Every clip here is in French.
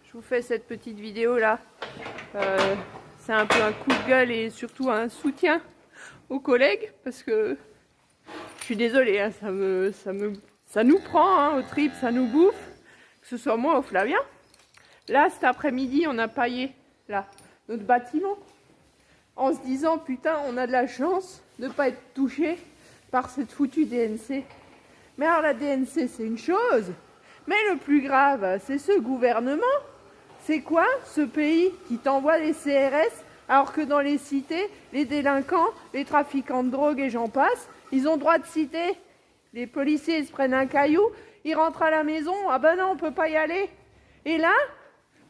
Je vous fais cette petite vidéo là. C'est un peu un coup de gueule et surtout un soutien aux collègues parce que je suis désolée, hein, ça nous prend hein, aux tripes, ça nous bouffe, que ce soit moi ou Flavien. Là, cet après-midi, on a paillé là, notre bâtiment en se disant putain, on a de la chance de ne pas être touché par cette foutue DNC. Mais alors la DNC, c'est une chose, mais le plus grave, c'est ce gouvernement. C'est quoi ce pays qui t'envoie les CRS alors que dans les cités, les délinquants, les trafiquants de drogue et j'en passe, ils ont droit de citer. Les policiers ils se prennent un caillou, ils rentrent à la maison, ah ben non on peut pas y aller. Et là,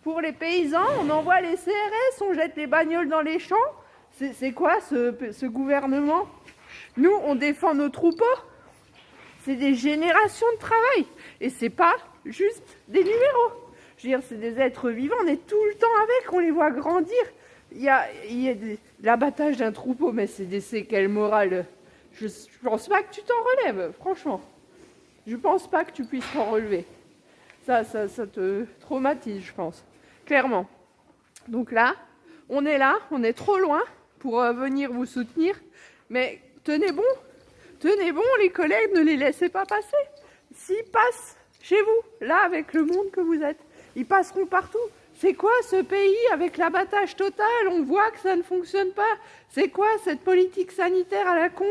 pour les paysans, on envoie les CRS, on jette les bagnoles dans les champs. C'est quoi ce gouvernement? Nous, on défend nos troupeaux. C'est des générations de travail. Et c'est pas juste des numéros. Je veux dire, c'est des êtres vivants, on est tout le temps avec, on les voit grandir. Il y a l'abattage d'un troupeau, mais c'est des séquelles morales. Je pense pas que tu t'en relèves, franchement. Je pense pas que tu puisses t'en relever. Ça te traumatise, je pense. Clairement. Donc là, on est trop loin pour venir vous soutenir. Mais tenez bon, les collègues, ne les laissez pas passer. S'ils passent chez vous, là, avec le monde que vous êtes, ils passeront partout. C'est quoi ce pays avec l'abattage total? On voit que ça ne fonctionne pas. C'est quoi cette politique sanitaire à la con?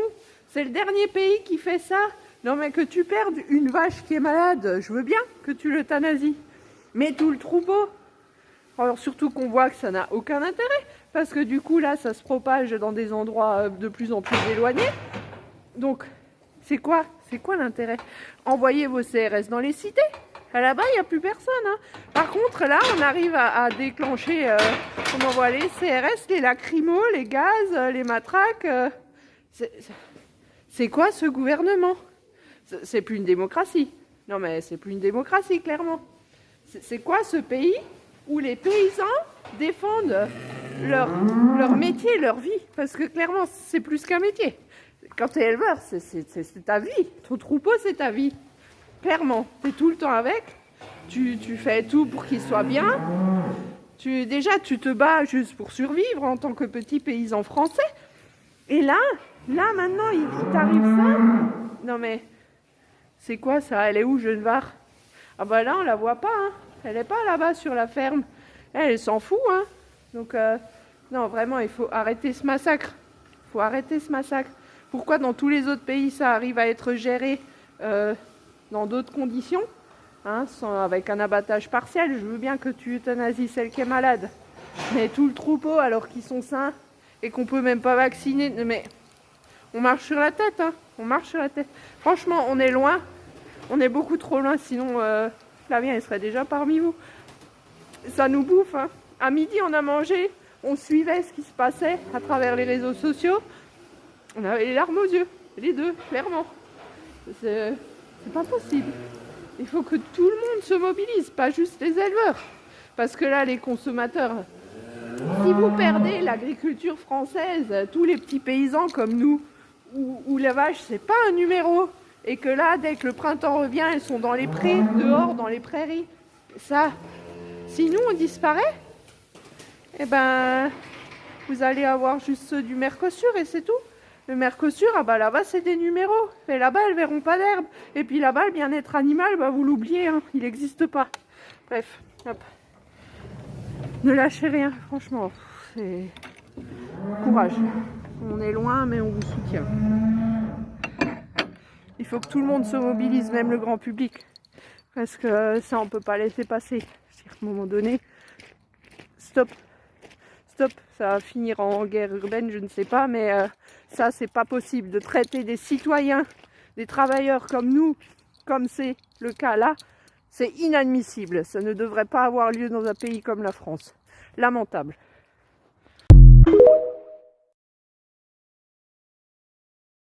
C'est le dernier pays qui fait ça. Non mais que tu perdes une vache qui est malade, je veux bien que tu l'euthanasies. Mais tout le troupeau. Alors surtout qu'on voit que ça n'a aucun intérêt. Parce que du coup là, ça se propage dans des endroits de plus en plus éloignés. Donc, c'est quoi l'intérêt? Envoyez vos CRS dans les cités. Là-bas, il n'y a plus personne. Hein. Par contre, là, on arrive à déclencher, on envoie les CRS, les lacrymos, les gaz, les matraques. C'est quoi ce gouvernement? C'est plus une démocratie. Non, mais c'est plus une démocratie, clairement. C'est quoi ce pays où les paysans défendent leur métier, leur vie? Parce que clairement, c'est plus qu'un métier. Quand tu es éleveur, c'est ta vie. Ton troupeau, c'est ta vie. Clairement, tu es tout le temps avec. Tu fais tout pour qu'il soit bien. Déjà, tu te bats juste pour survivre en tant que petit paysan français. Et là maintenant, il t'arrive ça. Non mais, c'est quoi ça? Elle est où, Genevard? Ah bah là, on la voit pas. Hein. Elle est pas là-bas sur la ferme. Elle s'en fout. Hein. Donc, non, vraiment, il faut arrêter ce massacre. Il faut arrêter ce massacre. Pourquoi dans tous les autres pays, ça arrive à être géré dans d'autres conditions, hein, avec un abattage partiel? Je veux bien que tu euthanasies celle qui est malade. Mais tout le troupeau, alors qu'ils sont sains et qu'on peut même pas vacciner. Mais on marche sur la tête, hein. On marche sur la tête. Franchement, on est loin. On est beaucoup trop loin, sinon Flavien, il serait déjà parmi vous. Ça nous bouffe, hein. À midi, on a mangé, on suivait ce qui se passait à travers les réseaux sociaux. On avait les larmes aux yeux, les deux, clairement. C'est pas possible. Il faut que tout le monde se mobilise, pas juste les éleveurs. Parce que là, les consommateurs, si vous perdez l'agriculture française, tous les petits paysans comme nous, où la vache, c'est pas un numéro, et que là, dès que le printemps revient, elles sont dans les prés, dehors, dans les prairies. Ça, si nous, on disparaît, eh ben, vous allez avoir juste ceux du Mercosur et c'est tout. Le Mercosur, ah bah là-bas, c'est des numéros. Et là-bas, elles verront pas d'herbe. Et puis là-bas, le bien-être animal, bah vous l'oubliez, hein, il n'existe pas. Bref, hop. Ne lâchez rien, franchement. C'est courage. On est loin, mais on vous soutient. Il faut que tout le monde se mobilise, même le grand public. Parce que ça, on peut pas laisser passer. C'est-à-dire qu'à un moment donné, stop. Stop, ça va finir en guerre urbaine, je ne sais pas, mais ça, c'est pas possible. De traiter des citoyens, des travailleurs comme nous, comme c'est le cas là, c'est inadmissible. Ça ne devrait pas avoir lieu dans un pays comme la France. Lamentable.